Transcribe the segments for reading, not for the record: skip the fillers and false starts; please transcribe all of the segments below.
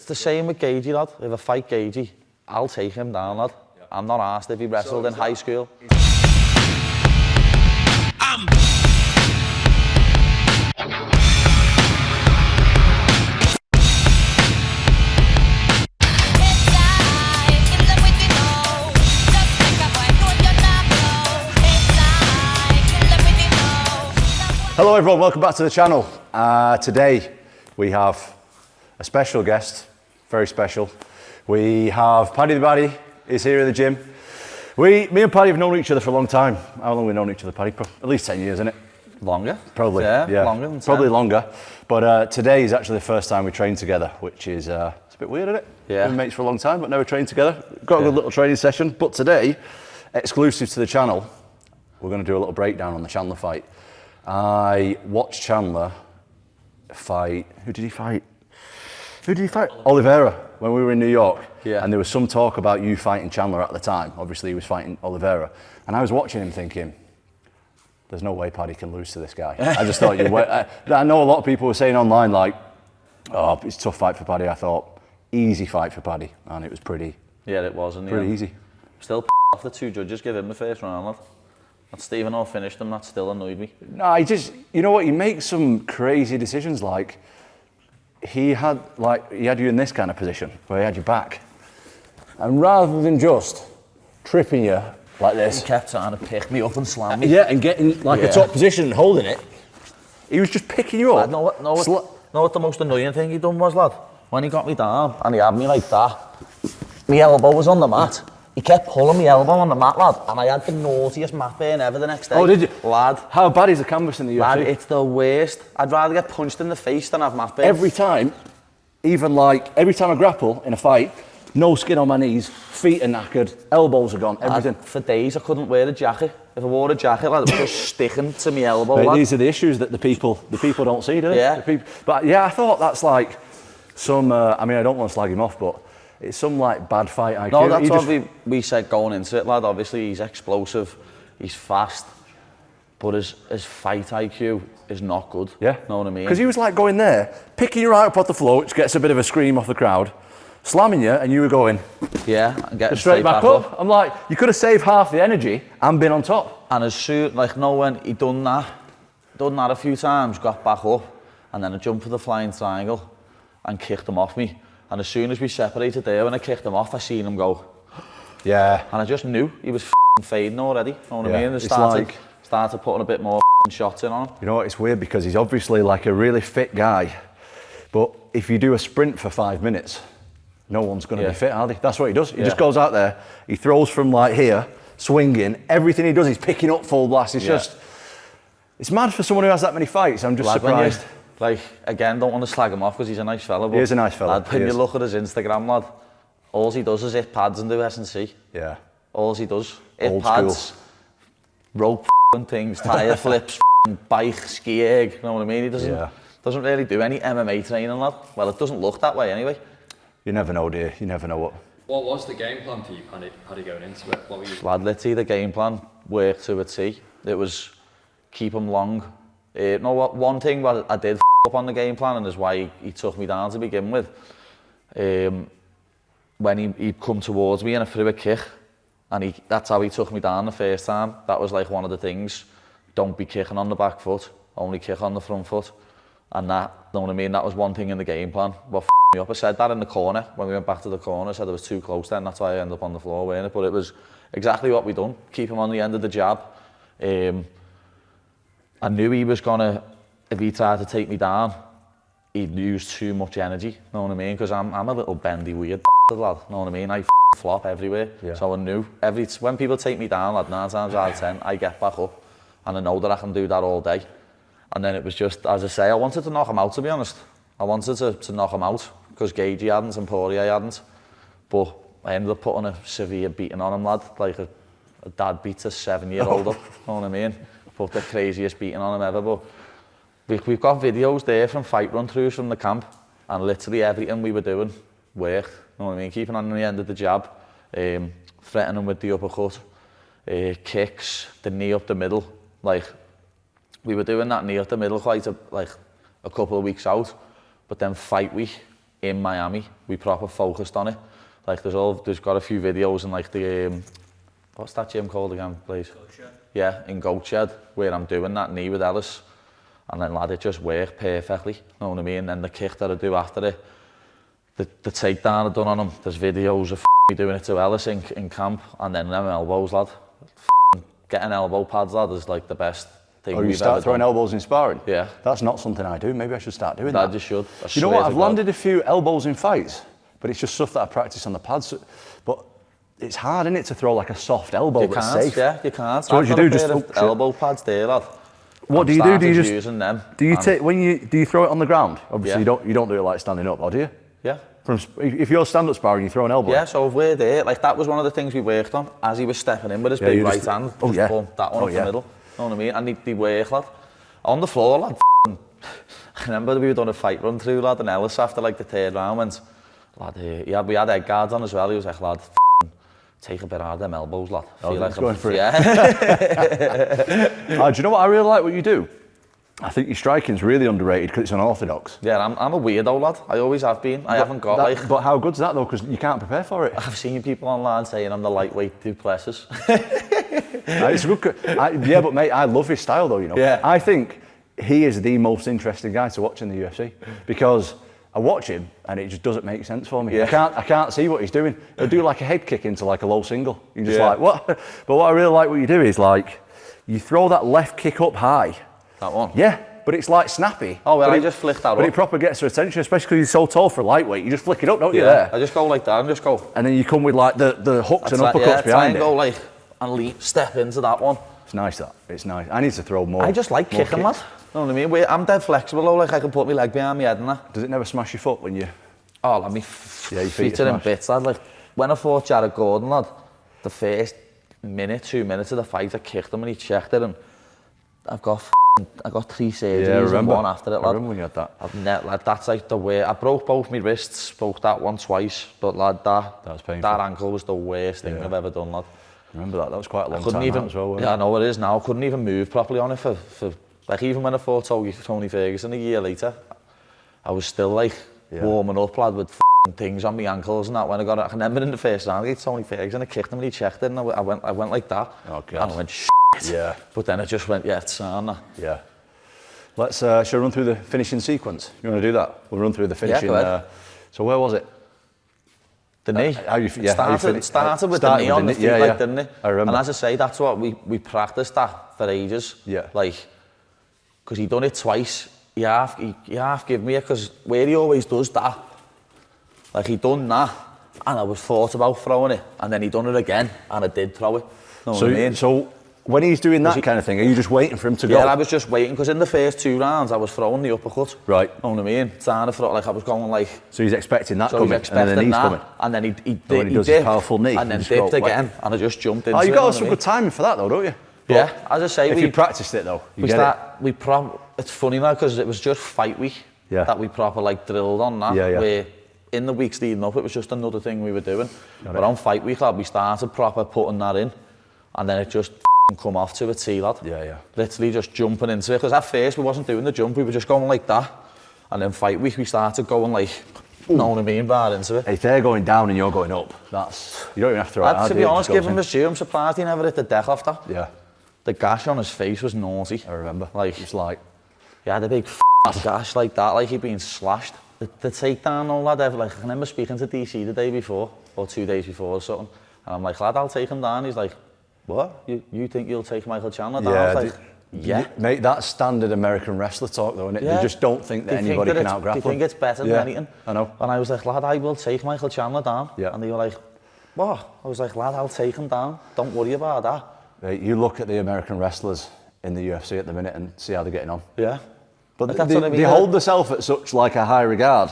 the same with Gagey, lad. If I fight Gagey, I'll take him down, lad. Yeah. I'm not asked if he wrestled in high school. Hello everyone, welcome back to the channel. Today we have a special guest, very special. We have Paddy the Baddy is here in the gym. Me and Paddy have known each other for a long time. How long have we known each other, Paddy? At least 10 years, isn't it? Longer. Probably, yeah. Longer than 10. Probably longer. But today is actually the first time we trained together, which is it's a bit weird, isn't it? Yeah. We've been mates for a long time, but never trained together. Got a good little training session. But today, exclusive to the channel, we're going to do a little breakdown on the Chandler fight. I watched Chandler fight. Who did he fight? Oliveira, when we were in New York. Yeah. And there was some talk about you fighting Chandler at the time. Obviously, he was fighting Oliveira. And I was watching him thinking, there's no way Paddy can lose to this guy. I just thought, I know a lot of people were saying online, like, oh, it's a tough fight for Paddy. I thought, easy fight for Paddy. And it was pretty. Yeah, it was. Pretty easy. Still off the two judges, give him the first round, lad. That Stephen all finished him, that still annoyed me. No, you know what, he makes some crazy decisions, like, he had you in this kind of position, where he had your back. And rather than just tripping you like this. He kept trying to pick me up and slam me. Yeah, and getting a top position and holding it. He was just picking you up. Know what the most annoying thing he done was, lad? When he got me down and he had me like that, my elbow was on the mat. He kept pulling my elbow on the mat, lad, and I had the naughtiest mat burn ever the next day. Oh, did you? Lad. How bad is the canvas in the UFC? Lad, it's the worst. I'd rather get punched in the face than have mat burn. Every time, every time I grapple in a fight, no skin on my knees, feet are knackered, elbows are gone, everything. Lad, for days I couldn't wear a jacket. If I wore a jacket, lad, it was just sticking to my elbow, lad. These are the issues that the people don't see, do they? Yeah. But yeah, I thought that's like some, I don't want to slag him off, but it's some like bad fight IQ. No, that's what we said going into it, lad. Obviously, he's explosive, he's fast, but his fight IQ is not good. Yeah. Know what I mean? Because he was like going there, picking you right up off the floor, which gets a bit of a scream off the crowd, slamming you, and you were going. Yeah, and getting straight back up. I'm like, you could have saved half the energy and been on top. And as soon, when he done that a few times, got back up, and then I jumped for the flying triangle and kicked him off me. And as soon as we separated there, when I kicked him off, I seen him go. Yeah. And I just knew he was fading already. You know what I mean? And started putting a bit more shots in on him. You know what? It's weird because he's obviously like a really fit guy, but if you do a sprint for 5 minutes, no one's going to be fit, are they? That's what he does. He just goes out there, he throws from like here, swinging. Everything he does, he's picking up full blast. It's mad for someone who has that many fights. I'm just surprised. Again, don't want to slag him off because he's a nice fella. He is a nice fella. Lad, when you look at his Instagram, lad, all he does is hit pads and do S&C. Yeah. All he does. Old hit pads, school. rope things, tyre flips, bike, ski egg, you know what I mean? He doesn't really do any MMA training, lad. Well, it doesn't look that way anyway. You never know, dear. You never know what. What was the game plan for you, Paddy, going into it? What were you... Lad, literally the game plan worked to a T. It was keep him long. One thing that I did up on the game plan, and is why he took me down to begin with. When he'd come towards me and I threw a kick, and that's how he took me down the first time. That was like one of the things. Don't be kicking on the back foot, only kick on the front foot. And that, you know what I mean, that was one thing in the game plan. What me up, I said that in the corner, when we went back to the corner, I said I was too close then, that's why I ended up on the floor, weren't it? But it was exactly what we done, keep him on the end of the jab. I knew he was gonna, if he tried to take me down, he'd use too much energy, you know what I mean? Because I'm a little bendy, weird lad, you know what I mean? I flop everywhere, so I knew, when people take me down, lad, 9 times out of 10, I get back up, and I know that I can do that all day. And then it was just, as I say, I wanted to knock him out, to be honest. I wanted to knock him out, because Gagey hadn't and Poirier hadn't. But I ended up putting a severe beating on him, lad, like a dad beats a 7-year-old up, you know what I mean? Put the craziest beating on him ever, but we've got videos there from fight run-throughs from the camp, and literally everything we were doing worked, you know what I mean? Keeping on the end of the jab, threatening with the uppercut, kicks, the knee up the middle, like, we were doing that knee up the middle quite a couple of weeks out, but then fight week, in Miami. We proper focused on it. Like there's got a few videos in like the what's that gym called again, please? Goat Shed. Yeah, in Goat Shed, where I'm doing that knee with Ellis, and then lad, it just worked perfectly. You know what I mean? And then the kick that I do after it, the takedown I done on him. There's videos of me doing it to Ellis in camp, and then them elbows, lad. Getting elbow pads, lad, is like the best thing we've ever done. You start throwing elbows in sparring? Yeah. That's not something I do. Maybe I should start doing that. You should. You know what? I've landed a few elbows in fights, but it's just stuff that I practice on the pads. But it's hard, isn't it, to throw like a soft elbow that's safe? Yeah, you can't. So what do you do? Just elbow pads there, lad. What do you do? Do you just using them? Do you take do you throw it on the ground? Obviously, you don't do it like standing up, or do you? Yeah. If you're stand-up sparring, you throw an elbow. Yeah, so if we're there, like that was one of the things we worked on as he was stepping in with his big right hand. Oh yeah. Bumped that one up the middle. You know what I mean? And they work, lad. On the floor, lad. I remember we were doing a fight run through, lad, and Ellis after like the third round went, lad, we had head guards on as well. He was like, lad, take a bit out of them elbows, lad. Feel like going for it. Yeah. Do you know what I really like what you do? I think your striking's really underrated because it's unorthodox. Yeah, I'm a weirdo, lad. I always have been. I haven't got like... But how good's that though? Because you can't prepare for it. I've seen people online saying I'm the lightweight Duplessis. It's a good... yeah, but mate, I love his style though, you know. Yeah. I think he is the most interesting guy to watch in the UFC because I watch him and it just doesn't make sense for me. Yeah. I can't see what he's doing. He'll do like a head kick into like a low single. You're just like, what? But what I really like what you do is like, you throw that left kick up high. That one? Yeah, but it's like snappy. Oh, well, I just flick that up. But it proper gets her attention, especially because he's so tall for a lightweight. You just flick it up, don't you, there? I just go like that and just go. And then you come with like the hooks and uppercuts behind it. Go like, and step into that one. It's nice that, it's nice. I need to throw more. I just like kicking, lad. You know what I mean? I'm dead flexible though, like I can put my leg behind my head and that. Does it never smash your foot when you... Oh, lad, your feet are in bits, lad. Like, when I fought Jared Gordon, lad, the first 2 minutes of the fight, I kicked him and he checked it and I got 3 surgeries and one after it, lad. I remember when you had that. Lad, that's like the way. I broke both my wrists, broke that one twice, but lad, that was painful. That ankle was the worst thing I've ever done, lad. I remember that was quite a long time as well, I know it is now. I couldn't even move properly on it for like even when I fought Tony Ferguson a year later, I was still like warming up, lad, with things on my ankles and that. When I got it, I remember in the first round, I hit Tony Ferguson, I kicked him and he checked it and I went like that. Oh God. And I went, yeah. But then I just went, it's sound that. Yeah. Let's, shall we run through the finishing sequence? You want to do that? We'll run through the finishing. Yeah, go ahead. So where was it? The knee. Started with the knee on the feet, didn't it? I remember. And as I say, that's what we practiced that for ages. Yeah. Like, because he done it twice. He half give me it, because where he always does that, like he done that, and I was thought about throwing it, and then he done it again, and I did throw it. Know what I mean? So when he's doing that kind of thing, are you just waiting for him to go? Yeah, I was just waiting, because in the first 2 rounds, I was throwing the uppercut. Right. Know what I mean? Trying to throw, like I was going like... So he's expecting that coming, and then the knee's coming. And then he does his powerful knee. And then dipped again, and I just jumped into it. Oh, you got some good timing for that though, don't you? Yeah, as I say, if you practiced it though, it's funny now, because it was just fight week that we proper like drilled on that. Where in the weeks leading up, it was just another thing we were doing. But on fight week, lad, we started proper putting that in, and then it just come off to a T, lad. Yeah. Literally just jumping into it, because at first we wasn't doing the jump, we were just going like that, and then fight week we started going like, know what I mean, bar into it. If they're going down and you're going up, you don't even have to throw it out. To be honest, give him his due, I'm surprised he never hit the deck off that. Yeah. The gash on his face was naughty. I remember. Like, it's like... He had a big gash like that, like he'd been slashed. The takedown, though, lad, like, I remember speaking to DC the day before, or 2 days before or something, and I'm like, lad, I'll take him down. He's like, what? You think you'll take Michael Chandler down? I was like, Mate, that's standard American wrestler talk, though, isn't it? Yeah. They just don't think that anybody can out-grapple. They think it's better than anything. I know. And I was like, lad, I will take Michael Chandler down. Yeah. And they were like, what? I was like, lad, I'll take him down. Don't worry about that. Mate, you look at the American wrestlers in the UFC at the minute and see how they're getting on. Yeah. But they hold themselves at such like a high regard.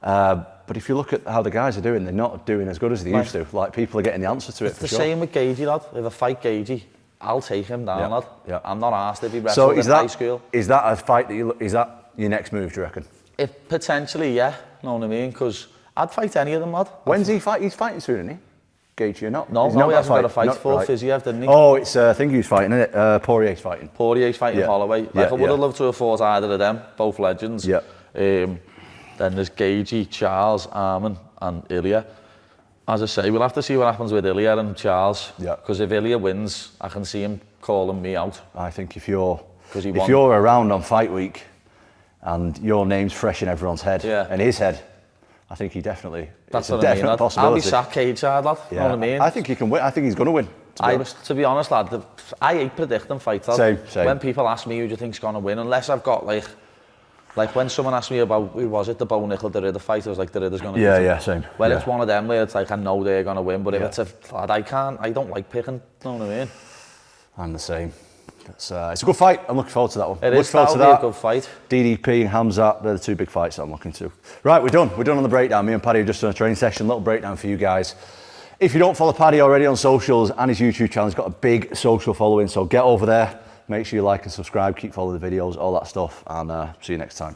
But if you look at how the guys are doing, they're not doing as good as they used to. Like, people are getting the answer to it, for sure. It's the same with Gagey, lad. If I fight Gagey, I'll take him down, lad. Yeah. I'm not asked if he wrestled in high school. Is that a fight is that your next move, do you reckon? Potentially, yeah. Know what I mean? Because I'd fight any of them, lad. When's he fight? He's fighting soon, isn't he? Gagey or not? No, he hasn't got a fight for Fiziev, didn't he? Oh, it's I think he was fighting, isn't it? Poirier's fighting. Poirier's fighting Holloway. Like, I would have loved to have fought either of them, both legends. Yeah. Then there's Gagey, Charles, Armin and Ilya. As I say, we'll have to see what happens with Ilya and Charles. Yeah. Because if Ilya wins, I can see him calling me out. I think if you're won. you're around on fight week and your name's fresh in everyone's head and his head, I think he definitely. That's it's what a I mean, definite lad. possibility. I'll be sat cage side, lad. Yeah. You know what I mean? I think he can win. I think he's going to win. To be honest, lad, I hate predicting fights. Lad. Same. When people ask me who do you think's going to win, unless I've got like when someone asked me about who was it, the Bo Nickel, the Ridder fight, I was like, the Ridder's going to win. Yeah, same. Well, it's one of them where it's like I know they're going to win, but if it's a lad, I don't like picking. You know what I mean? I'm the same. It's a good fight. I'm looking forward to that one. It is that'll be a good fight. DDP and Hamzat, they're the two big fights that I'm looking to. Right, we're done. We're done on the breakdown. Me and Paddy have just done a training session, little breakdown for you guys. If you don't follow Paddy already on socials and his YouTube channel, he's got a big social following, so get over there. Make sure you like and subscribe, keep following the videos, all that stuff, and see you next time.